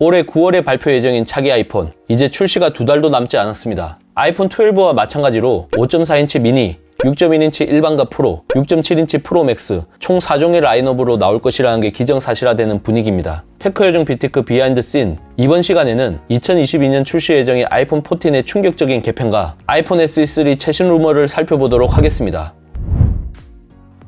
올해 9월에 발표 예정인 차기 아이폰, 이제 출시가 2달도 남지 않았습니다. 아이폰 12와 마찬가지로 5.4인치 미니, 6.1인치 일반과 프로, 6.7인치 프로 맥스 총 4종의 라인업으로 나올 것이라는 게 기정사실화되는 분위기입니다. 테크 요정 비티크 비하인드 씬, 이번 시간에는 2022년 출시 예정의 아이폰 14의 충격적인 개편과 아이폰 SE3 최신 루머를 살펴보도록 하겠습니다.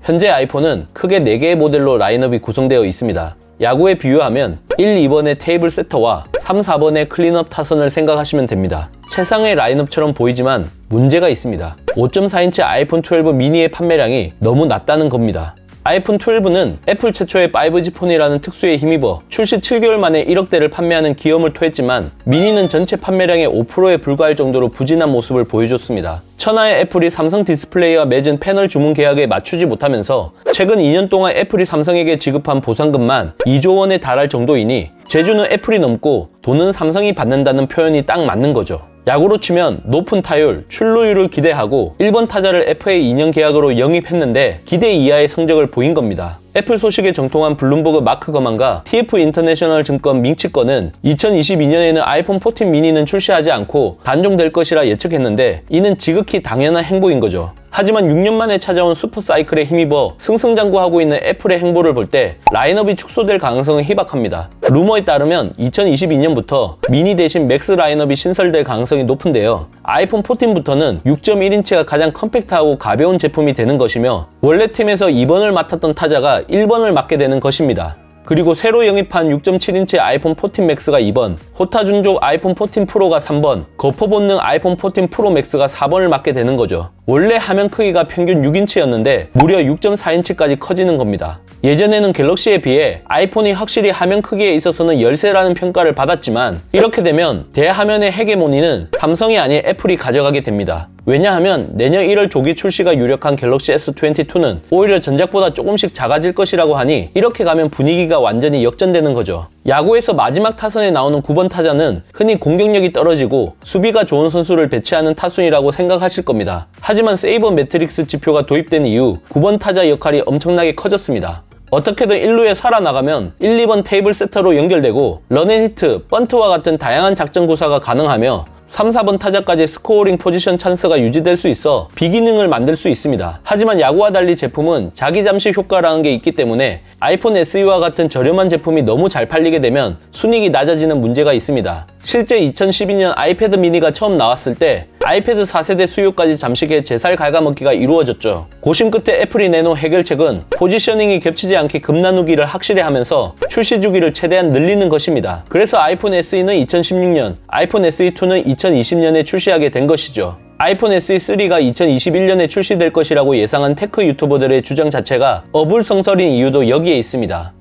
현재 아이폰은 크게 4개의 모델로 라인업이 구성되어 있습니다. 야구에 비유하면 1, 2번의 테이블 세터와 3, 4번의 클린업 타선을 생각하시면 됩니다. 최상의 라인업처럼 보이지만 문제가 있습니다. 5.4인치 아이폰 12 미니의 판매량이 너무 낮다는 겁니다. 아이폰 12는 애플 최초의 5G 폰이라는 특수에 힘입어 출시 7개월 만에 1억 대를 판매하는 기염을 토했지만 미니는 전체 판매량의 5%에 불과할 정도로 부진한 모습을 보여줬습니다. 천하의 애플이 삼성 디스플레이와 맺은 패널 주문 계약에 맞추지 못하면서 최근 2년 동안 애플이 삼성에게 지급한 보상금만 2조 원에 달할 정도이니 제주는 애플이 넘고 돈은 삼성이 받는다는 표현이 딱 맞는 거죠. 야구로 치면 높은 타율, 출루율을 기대하고 1번 타자를 FA 2년 계약으로 영입했는데 기대 이하의 성적을 보인 겁니다. 애플 소식에 정통한 블룸버그 마크 거만과 TF 인터내셔널 증권 밍치권은 2022년에는 아이폰 14 미니는 출시하지 않고 단종될 것이라 예측했는데 이는 지극히 당연한 행보인 거죠. 하지만 6년 만에 찾아온 슈퍼사이클에 힘입어 승승장구하고 있는 애플의 행보를 볼 때 라인업이 축소될 가능성은 희박합니다. 루머에 따르면 2022년부터 미니 대신 맥스 라인업이 신설될 가능성이 높은데요. 아이폰 14부터는 6.1인치가 가장 컴팩트하고 가벼운 제품이 되는 것이며 원래 팀에서 2번을 맡았던 타자가 1번을 맡게 되는 것입니다. 그리고 새로 영입한 6.7인치 아이폰 14 맥스가 2번, 호타준족 아이폰 14 프로가 3번, 거포 본능 아이폰 14 프로 맥스가 4번을 맡게 되는 거죠. 원래 화면 크기가 평균 6인치였는데 무려 6.4인치까지 커지는 겁니다. 예전에는 갤럭시에 비해 아이폰이 확실히 화면 크기에 있어서는 열세라는 평가를 받았지만 이렇게 되면 대화면의 헤게모니는 삼성이 아닌 애플이 가져가게 됩니다. 왜냐하면 내년 1월 조기 출시가 유력한 갤럭시 S22는 오히려 전작보다 조금씩 작아질 것이라고 하니 이렇게 가면 분위기가 완전히 역전되는 거죠. 야구에서 마지막 타선에 나오는 9번 타자는 흔히 공격력이 떨어지고 수비가 좋은 선수를 배치하는 타순이라고 생각하실 겁니다. 하지만 세이버 매트릭스 지표가 도입된 이후 9번 타자 역할이 엄청나게 커졌습니다. 어떻게든 1루에 살아나가면 1, 2번 테이블 세터로 연결되고 런앤히트, 번트와 같은 다양한 작전 구사가 가능하며 3, 4번 타자까지 스코어링 포지션 찬스가 유지될 수 있어 비기능을 만들 수 있습니다. 하지만 야구와 달리 제품은 자기 잠식 효과라는 게 있기 때문에 아이폰 SE와 같은 저렴한 제품이 너무 잘 팔리게 되면 순이익이 낮아지는 문제가 있습니다. 실제 2012년 아이패드 미니가 처음 나왔을 때 아이패드 4세대 수요까지 잠식해 제살 갉아먹기가 이루어졌죠. 고심 끝에 애플이 내놓은 해결책은 포지셔닝이 겹치지 않게 급 나누기를 확실히 하면서 출시 주기를 최대한 늘리는 것입니다. 그래서 아이폰 SE는 2016년, 아이폰 SE2는 2020년에 출시하게 된 것이죠. 아이폰 SE3가 2021년에 출시될 것이라고 예상한 테크 유튜버들의 주장 자체가 어불성설인 이유도 여기에 있습니다.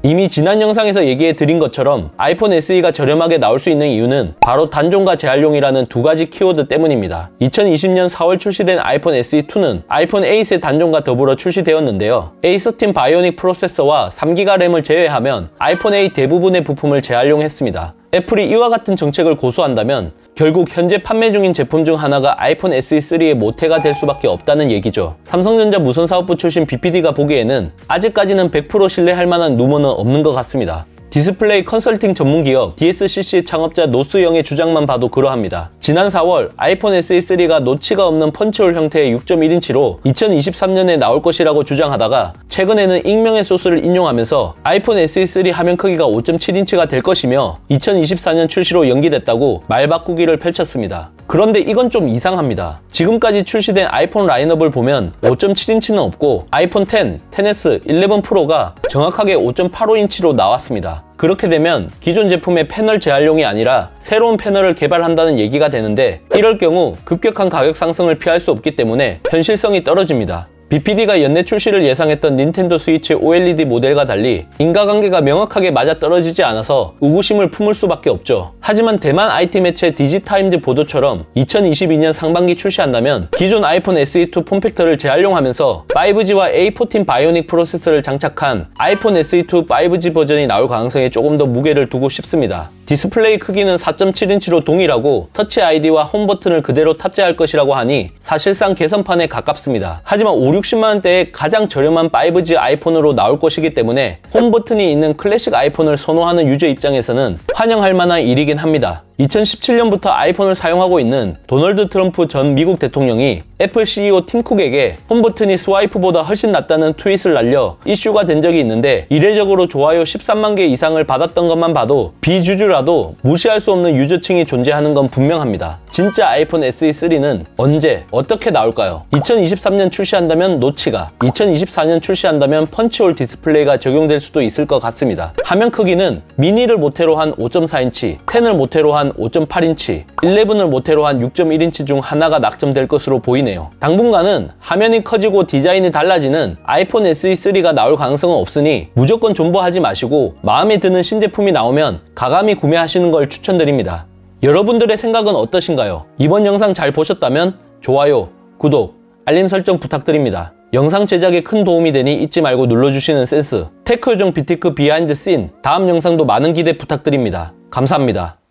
이미 지난 영상에서 얘기해 드린 것처럼 아이폰 SE가 저렴하게 나올 수 있는 이유는 바로 단종과 재활용이라는 두 가지 키워드 때문입니다. 2020년 4월 출시된 아이폰 SE2는 아이폰 8의 단종과 더불어 출시되었는데요. A13 바이오닉 프로세서와 3기가 램을 제외하면 아이폰 8 대부분의 부품을 재활용했습니다. 애플이 이와 같은 정책을 고수한다면 결국 현재 판매 중인 제품 중 하나가 아이폰 SE3의 모태가 될 수밖에 없다는 얘기죠. 삼성전자 무선사업부 출신 BPD가 보기에는 아직까지는 100% 신뢰할 만한 루머는 없는 것 같습니다. 디스플레이 컨설팅 전문기업 DSCC 창업자 노스영의 주장만 봐도 그러합니다. 지난 4월 아이폰 SE3가 노치가 없는 펀치홀 형태의 6.1인치로 2023년에 나올 것이라고 주장하다가 최근에는 익명의 소스를 인용하면서 아이폰 SE3 화면 크기가 5.7인치가 될 것이며 2024년 출시로 연기됐다고 말 바꾸기를 펼쳤습니다. 그런데 이건 좀 이상합니다. 지금까지 출시된 아이폰 라인업을 보면 5.7인치는 없고 아이폰 X, XS, 11 프로가 정확하게 5.85인치로 나왔습니다. 그렇게 되면 기존 제품의 패널 재활용이 아니라 새로운 패널을 개발한다는 얘기가 되는데 이럴 경우 급격한 가격 상승을 피할 수 없기 때문에 현실성이 떨어집니다. BPD가 연내 출시를 예상했던 닌텐도 스위치 OLED 모델과 달리 인과관계가 명확하게 맞아떨어지지 않아서 의구심을 품을 수밖에 없죠. 하지만 대만 IT 매체 디지타임즈 보도처럼 2022년 상반기 출시한다면 기존 아이폰 SE2 폼팩터를 재활용하면서 5G와 A14 바이오닉 프로세서를 장착한 아이폰 SE2 5G 버전이 나올 가능성에 조금 더 무게를 두고 싶습니다. 디스플레이 크기는 4.7인치로 동일하고 터치 아이디와 홈 버튼을 그대로 탑재할 것이라고 하니 사실상 개선판에 가깝습니다. 하지만 5, 160만원대에 가장 저렴한 5G 아이폰으로 나올 것이기 때문에 홈 버튼이 있는 클래식 아이폰을 선호하는 유저 입장에서는 환영할 만한 일이긴 합니다. 2017년부터 아이폰을 사용하고 있는 도널드 트럼프 전 미국 대통령이 애플 CEO 팀 쿡에게 홈 버튼이 스와이프보다 훨씬 낫다는 트윗을 날려 이슈가 된 적이 있는데, 이례적으로 좋아요 13만 개 이상을 받았던 것만 봐도 비주주라도 무시할 수 없는 유저층이 존재하는 건 분명합니다. 진짜 아이폰 SE3는 언제 어떻게 나올까요? 2023년 출시한다면 노치가, 2024년 출시한다면 펀치홀 디스플레이가 적용될 수도 있을 것 같습니다. 화면 크기는 미니를 모태로 한 5.4인치, 10을 모태로 한 5.8인치, 11을 모태로 한 6.1인치 중 하나가 낙점될 것으로 보이네요. 당분간은 화면이 커지고 디자인이 달라지는 아이폰 SE3가 나올 가능성은 없으니 무조건 존버하지 마시고 마음에 드는 신제품이 나오면 가감히 구매하시는 걸 추천드립니다. 여러분들의 생각은 어떠신가요? 이번 영상 잘 보셨다면 좋아요, 구독, 알림 설정 부탁드립니다. 영상 제작에 큰 도움이 되니 잊지 말고 눌러주시는 센스. 테크 요정 비티크 비하인드 씬, 다음 영상도 많은 기대 부탁드립니다. 감사합니다.